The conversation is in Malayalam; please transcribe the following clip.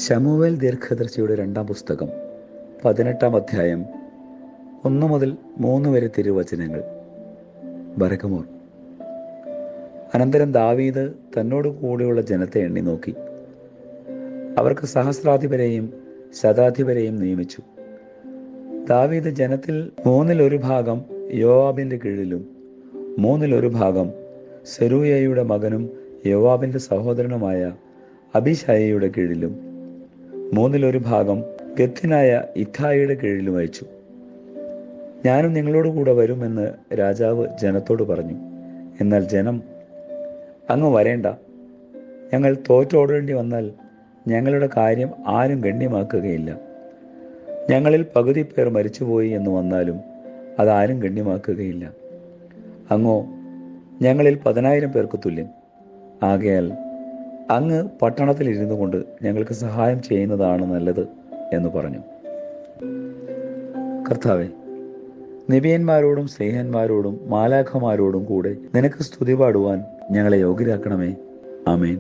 ശമൂവേൽ ദീർഘദർശിയുടെ 2-ാം പുസ്തകം 18-ാം അധ്യായം 1 മുതൽ 3 വരെ തിരുവചനങ്ങൾ. ബറകമോർ. അനന്തരം ദാവീദ് തന്നോട് കൂടെയുള്ള ജനത്തെ എണ്ണി നോക്കി. അവർക്ക് സഹസ്രാധിപരെയും ശതാധിപരെയും നിയമിച്ചു. ദാവീദ് ജനത്തിൽ 1/3 ഭാഗം യോവാബിന്റെ കീഴിലും 1/3 ഭാഗം സെരൂയയുടെ മകനും യോവാബിന്റെ സഹോദരനുമായ അബീശായിയുടെ കീഴിലും 1/3 ഭാഗം ഗത്യനായ ഇത്ഥായിയുടെ കീഴിലും അയച്ചു. ഞാനും നിങ്ങളോട് കൂടെ വരുമെന്ന് രാജാവ് ജനത്തോട് പറഞ്ഞു. എന്നാൽ ജനം, അങ്ങ് വരേണ്ട, ഞങ്ങൾ തോറ്റോടേണ്ടി വന്നാൽ ഞങ്ങളുടെ കാര്യം ആരും ഗണ്യമാക്കുകയില്ല. ഞങ്ങളിൽ പകുതി പേർ മരിച്ചുപോയി എന്ന് വന്നാലും അതാരും ഗണ്യമാക്കുകയില്ല. അങ്ങോ ഞങ്ങളിൽ 10,000 പേർക്ക് തുല്യം. ആകയാൽ അങ്ങ് പട്ടണത്തിൽ ഇരുന്നു കൊണ്ട് ഞങ്ങൾക്ക് സഹായം ചെയ്യുന്നതാണ് നല്ലത് എന്ന് പറഞ്ഞു. കർത്താവേ, നിബിയന്മാരോടും സ്നേഹന്മാരോടും മാലാഖമാരോടും കൂടെ നിനക്ക് സ്തുതി പാടുവാൻ ഞങ്ങളെ യോഗ്യരാക്കണമേ. ആമേൻ.